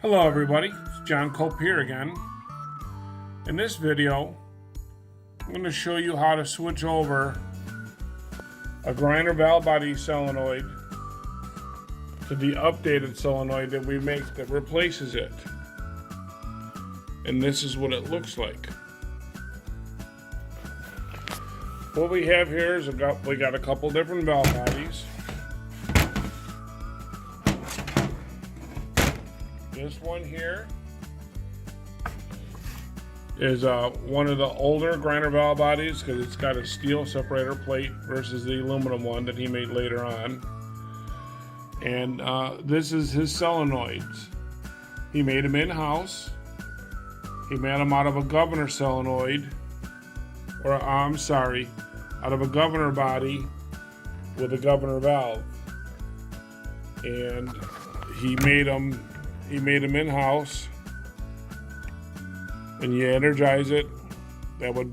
Hello everybody, it's John Cope here again. In this video, I'm going to show you how to switch over a Griner valve body solenoid to the updated solenoid that we make that replaces it. And this is what it looks like. What we have here is we got a couple different valve bodies. This one here is one of the older Griner valve bodies because it's got a steel separator plate versus the aluminum one that he made later on. And this is his solenoids. He made them in-house. He made them out of a governor solenoid, or I'm sorry, out of a governor body with a governor valve. And he made them in-house, and you energize it. That would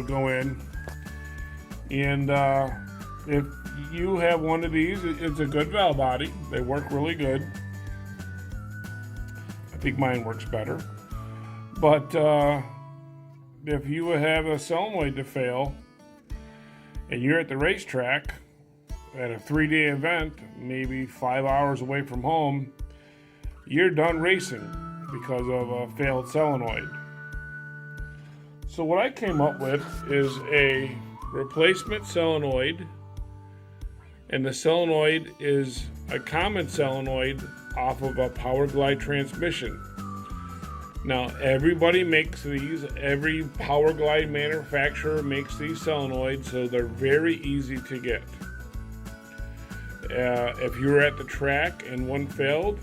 go in. And if you have one of these, it's a good valve body. They work really good. I think mine works better. But if you have a solenoid to fail, and you're at the racetrack at a 3-day event, maybe 5 hours away from home, you're done racing because of a failed solenoid. So what I came up with is a replacement solenoid, and the solenoid is a common solenoid off of a Power Glide transmission. Now everybody makes these, every Power Glide manufacturer makes these solenoids, so they're very easy to get. If you were at the track and one failed,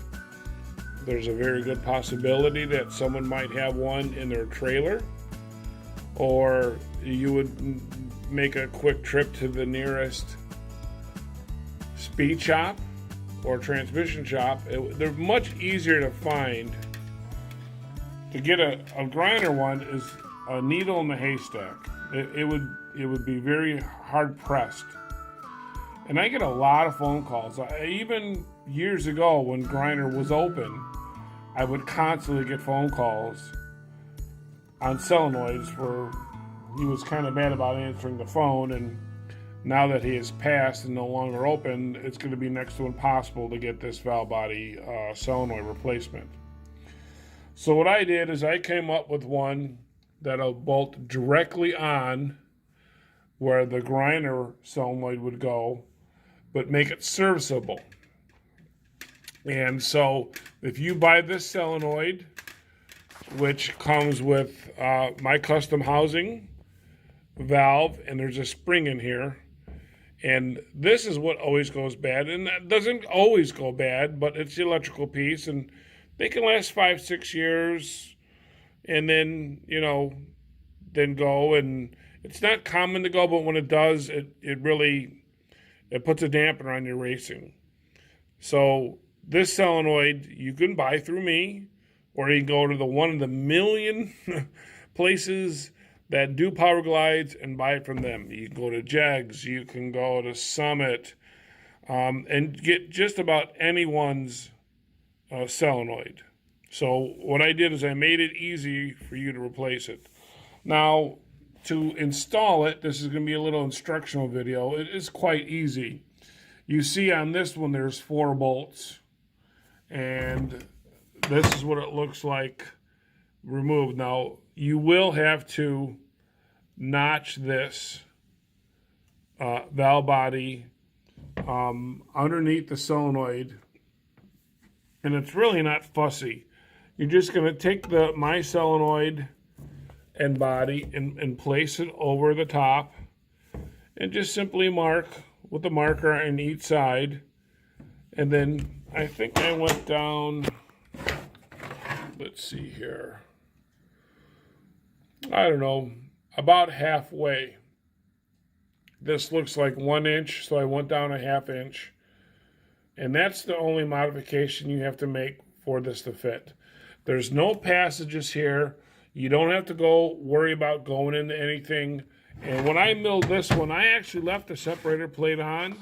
there's a very good possibility that someone might have one in their trailer, or you would make a quick trip to the nearest speed shop or transmission shop. They're much easier to find. To get a Griner one is a needle in the haystack. It would be very hard pressed. And I get a lot of phone calls. Even years ago when Griner was open, I would constantly get phone calls on solenoids where he was kind of bad about answering the phone, and now that he has passed and no longer open, it's going to be next to impossible to get this valve body solenoid replacement. So what I did is I came up with one that'll bolt directly on where the Griner solenoid would go, but make it serviceable. And so if you buy this solenoid, which comes with my custom housing valve, and there's a spring in here, and this is what always goes bad, and that doesn't always go bad, but it's the electrical piece, and they can last 5-6 years, and then then go, and it's not common to go, but when it does, it really puts a dampener on your racing. So this solenoid you can buy through me, or you can go to one of the million places that do Power Glides and buy it from them. You can go to Jegs, you can go to Summit, and get just about anyone's solenoid. So what I did is I made it easy for you to replace it. Now, to install it, this is going to be a little instructional video. It is quite easy. You see on this one there's 4 bolts, and this is what it looks like removed. Now, you will have to notch this valve body underneath the solenoid, and it's really not fussy. You're just going to take my solenoid and body and place it over the top, and just simply mark with the marker on each side. And then I think I went down, let's see here, I don't know, about halfway. This looks like 1 inch, so I went down a 1/2 inch. And that's the only modification you have to make for this to fit. There's no passages here. You don't have to worry about going into anything. And when I milled this one, I actually left the separator plate on,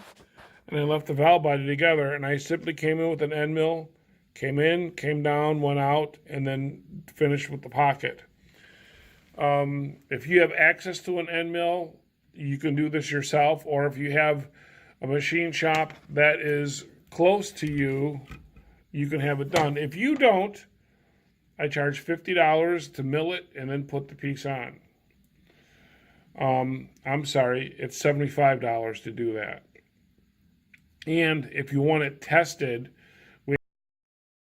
and I left the valve body together, and I simply came in with an end mill, Came in, came down, went out, and then finished with the pocket. If you have access to an end mill, you can do this yourself, or if you have a machine shop that is close to you, you can have it done. If you don't, I charge $50 to mill it and then put the piece on. I'm sorry, it's $75 to do that. And if you want it tested, we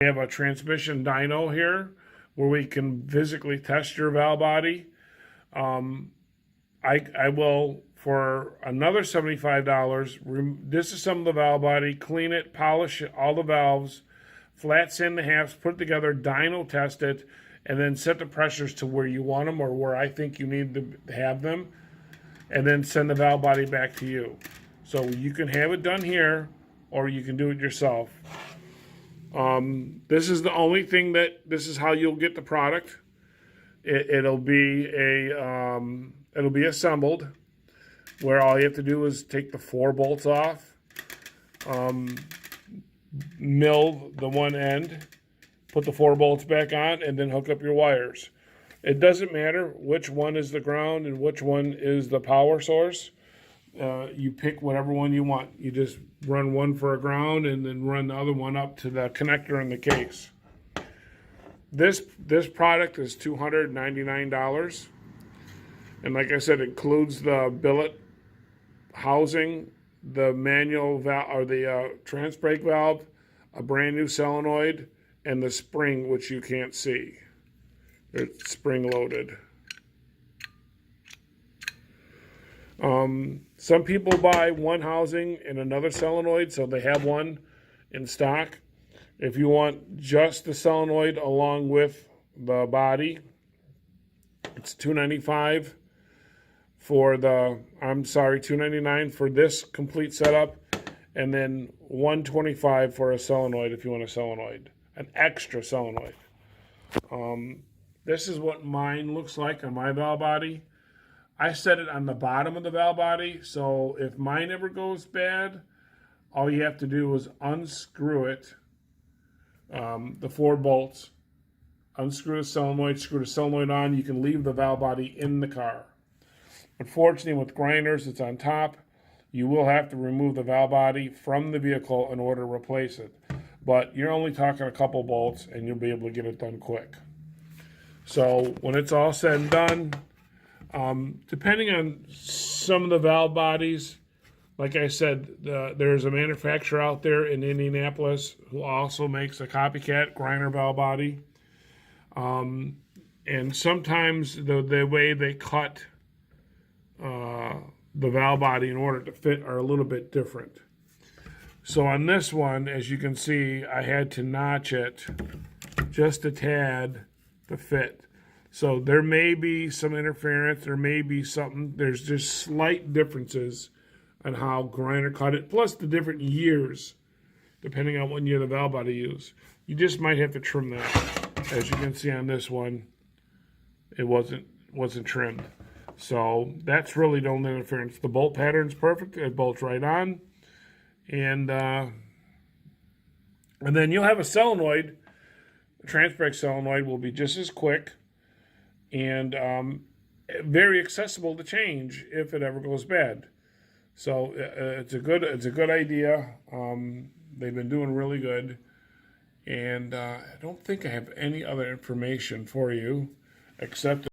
have a transmission dyno here where we can physically test your valve body. I will, for another $75, disassemble the valve body, clean it, polish it, all the valves, flat sand the halves, put it together, dyno test it, and then set the pressures to where you want them or where I think you need to have them, and then send the valve body back to you. So you can have it done here, or you can do it yourself. This is the only thing this is how you'll get the product. It'll be assembled, where all you have to do is take the 4 bolts off, mill the one end, put the 4 bolts back on, and then hook up your wires. It doesn't matter which one is the ground and which one is the power source. You pick whatever one you want. You just run one for a ground and then run the other one up to the connector in the case. This product is $299. And like I said, it includes the billet housing, the manual valve or the trans brake valve, a brand new solenoid, and the spring, which you can't see. It's spring loaded. Some people buy one housing and another solenoid, so they have one in stock. If you want just the solenoid along with the body, it's $295 for the, $299 for this complete setup, and then $125 for a solenoid if you want a solenoid, an extra solenoid. This is what mine looks like on my valve body. I set it on the bottom of the valve body, so if mine ever goes bad, all you have to do is unscrew it, the 4 bolts, unscrew the solenoid, screw the solenoid on. You can leave the valve body in the car. Unfortunately, with Griners, it's on top. You will have to remove the valve body from the vehicle in order to replace it. But you're only talking a couple bolts, and you'll be able to get it done quick. So when it's all said and done, depending on some of the valve bodies, like I said, there's a manufacturer out there in Indianapolis who also makes a copycat Griner valve body. And sometimes the way they cut the valve body in order to fit are a little bit different. So on this one, as you can see, I had to notch it just a tad to fit. So there may be some interference, there may be something, there's just slight differences on how Griner cut it, plus the different years, depending on what year the valve body used. You just might have to trim that. As you can see on this one, it wasn't trimmed. So that's really the only interference. The bolt pattern's perfect, it bolts right on. And then you'll have a solenoid. A trans brake solenoid will be just as quick and very accessible to change if it ever goes bad. So it's a good idea. They've been doing really good, and I don't think I have any other information for you except